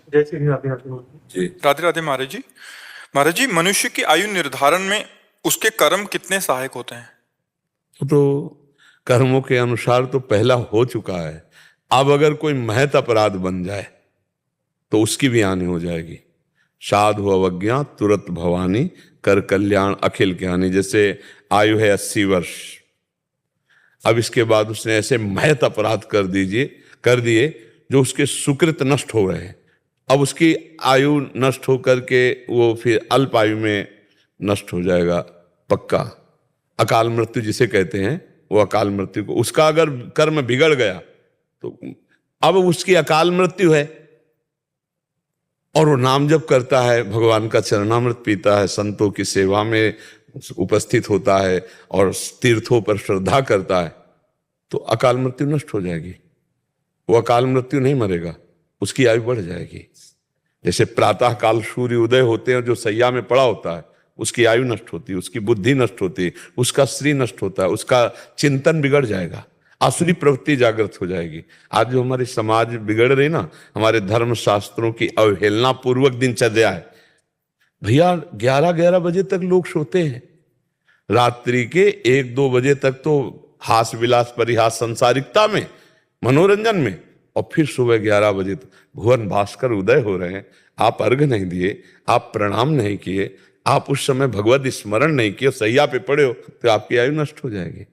जय श्री राधे राधे जी। राधे राधे महाराज जी। महाराज जी, मनुष्य की आयु निर्धारण में उसके कर्म कितने सहायक होते हैं? तो कर्मों के अनुसार तो पहला हो चुका है। अब अगर कोई महत अपराध बन जाए तो उसकी भी हानि हो जाएगी। साधु अवज्ञा तुरत भवानी, कर कल्याण अखिल ज्ञानी। जैसे आयु है 80 वर्ष, अब इसके बाद उसने ऐसे महत अपराध कर दिए जो उसके सुकृत नष्ट हो रहे हैं। अब उसकी आयु नष्ट होकर के वो फिर अल्प आयु में नष्ट हो जाएगा पक्का। अकाल मृत्यु जिसे कहते हैं, वो अकाल मृत्यु को, उसका अगर कर्म बिगड़ गया तो अब उसकी अकाल मृत्यु है और वो नाम जप करता है, भगवान का चरणामृत पीता है, संतों की सेवा में उपस्थित होता है और तीर्थों पर श्रद्धा करता है, तो अकाल मृत्यु नष्ट हो जाएगी। वो अकाल मृत्यु नहीं मरेगा, उसकी आयु बढ़ जाएगी। जैसे प्रातः काल सूर्य उदय होते हैं, जो सैया में पड़ा होता है उसकी आयु नष्ट होती है, उसकी बुद्धि नष्ट होती है, उसका श्री नष्ट होता है, उसका चिंतन बिगड़ जाएगा, आसुरी प्रवृत्ति जागृत हो जाएगी। आज जो हमारे समाज बिगड़ रही ना, हमारे धर्म शास्त्रों की अवहेलना पूर्वक दिनचर्या है। भैया 11-11 बजे तक लोग सोते हैं, रात्रि के 1-2 बजे तक तो हास विलास परिहास संसारिकता में, मनोरंजन में, और फिर सुबह 11 बजे तक भुवन भास्कर उदय हो रहे हैं। आप अर्घ नहीं दिए, आप प्रणाम नहीं किए, आप उस समय भगवत स्मरण नहीं किए, सैया पे पड़े हो, तो आपकी आयु नष्ट हो जाएगी,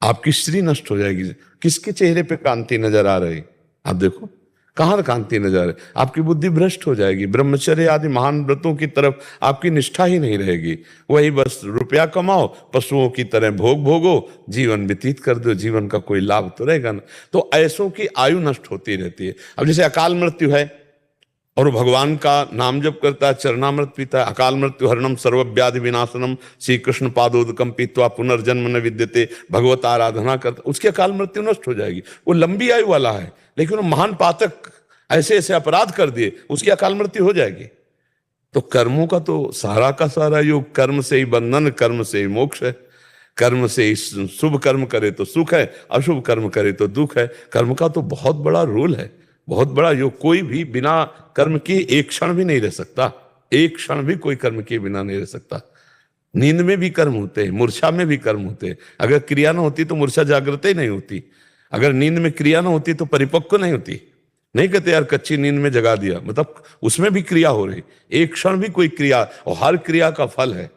आपकी श्री नष्ट हो जाएगी। किसके चेहरे पे कांति नजर आ रही? आप देखो कहां कांति नजर आ रही। आपकी बुद्धि भ्रष्ट हो जाएगी, ब्रह्मचर्य आदि महान व्रतों की तरफ आपकी निष्ठा ही नहीं रहेगी। वही बस रुपया कमाओ, पशुओं की तरह भोग भोगो, जीवन व्यतीत कर दो, जीवन का कोई लाभ तो रहेगा ना। तो ऐसों की आयु नष्ट होती रहती है। अब जैसे अकाल मृत्यु है और भगवान का नाम जप करता है, चरणामृत पीता है, अकाल मृत्यु हरणम सर्वव्याधि विनाशनम, श्री कृष्ण पादोदकम पीत्वा पुनर्जन्म न विद्यते, भगवत आराधना करता, उसकी अकाल मृत्यु नष्ट हो जाएगी। वो लंबी आयु वाला है, लेकिन वो महान पातक ऐसे ऐसे अपराध कर दिए, उसकी अकाल मृत्यु हो जाएगी। तो कर्मों का तो सारा का सारा योग, कर्म से ही बंधन, कर्म से ही मोक्ष है। कर्म से ही शुभ कर्म करे तो सुख है, अशुभ कर्म करे तो दुख है। कर्म का तो बहुत बड़ा रोल है, बहुत बड़ा योग। कोई भी बिना कर्म के एक क्षण भी नहीं रह सकता, एक क्षण भी कोई कर्म के बिना नहीं रह सकता। नींद में भी कर्म होते हैं, मूर्छा में भी कर्म होते हैं। अगर क्रिया ना होती तो मूर्छा जागृत ही नहीं होती, अगर नींद में क्रिया ना होती तो परिपक्व नहीं होती। नहीं कहते यार कच्ची नींद में जगा दिया, मतलब उसमें भी क्रिया हो रही, एक क्षण भी कोई क्रिया, और हर क्रिया का फल है।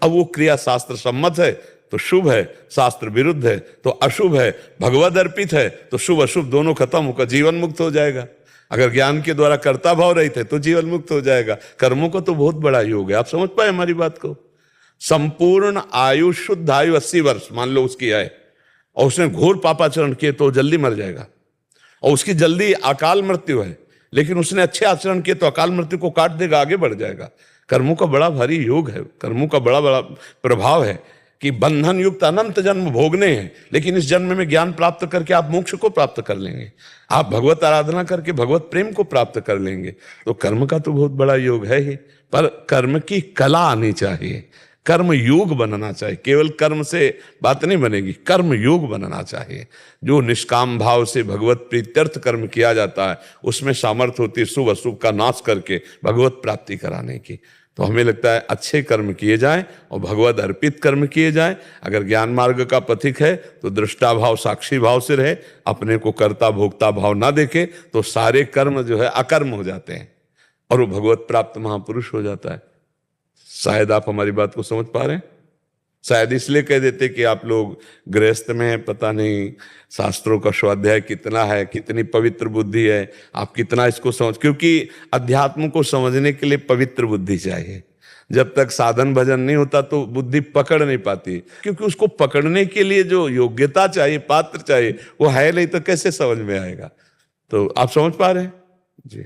अब वो क्रिया शास्त्र सम्मत है तो शुभ है, शास्त्र विरुद्ध है तो अशुभ है, भगवद अर्पित है तो शुभ अशुभ दोनों खत्म होकर जीवन मुक्त हो जाएगा। अगर ज्ञान के द्वारा कर्ता भाव रहित है तो जीवन मुक्त हो जाएगा। कर्मों का तो बहुत बड़ा योग है। आप समझ पाए हमारी बात को? संपूर्ण आयु, शुद्ध आयु 80 वर्ष मान लो उसकी है, और उसने घोर पापाचरण किए तो जल्दी मर जाएगा, और उसकी जल्दी अकाल मृत्यु है। लेकिन उसने अच्छे आचरण किए तो अकाल मृत्यु को काट देगा, आगे बढ़ जाएगा। कर्मों का बड़ा भारी योग है, कर्मों का बड़ा बड़ा प्रभाव है कि बंधन युक्त अनंत जन्म भोगने हैं, लेकिन इस जन्म में ज्ञान प्राप्त करके आप मोक्ष को प्राप्त कर लेंगे, आप भगवत आराधना करके भगवत प्रेम को प्राप्त कर लेंगे। तो कर्म का तो बहुत बड़ा योग है ही, पर कर्म की कला आनी चाहिए, कर्म योग बनना चाहिए। केवल कर्म से बात नहीं बनेगी, कर्म योग बनना चाहिए। जो निष्काम भाव से भगवत प्रीत्यर्थ कर्म किया जाता है, उसमें सामर्थ्य होती है शुभ अशुभ का नाश करके भगवत प्राप्ति कराने की। तो हमें लगता है अच्छे कर्म किए जाएं और भगवत अर्पित कर्म किए जाएं। अगर ज्ञान मार्ग का पथिक है तो दृष्टा भाव साक्षी भाव से रहे, अपने को कर्ता भोक्ता भाव ना देखे, तो सारे कर्म जो है अकर्म हो जाते हैं और वो भगवत प्राप्त महापुरुष हो जाता है। शायद आप हमारी बात को समझ पा रहे हैं। शायद इसलिए कह देते कि आप लोग गृहस्थ में हैं, पता नहीं शास्त्रों का स्वाध्याय कितना है, कितनी पवित्र बुद्धि है, आप कितना इसको समझ, क्योंकि अध्यात्म को समझने के लिए पवित्र बुद्धि चाहिए। जब तक साधन भजन नहीं होता तो बुद्धि पकड़ नहीं पाती, क्योंकि उसको पकड़ने के लिए जो योग्यता चाहिए, पात्र चाहिए, वो है नहीं तो कैसे समझ में आएगा। तो आप समझ पा रहे हैं जी।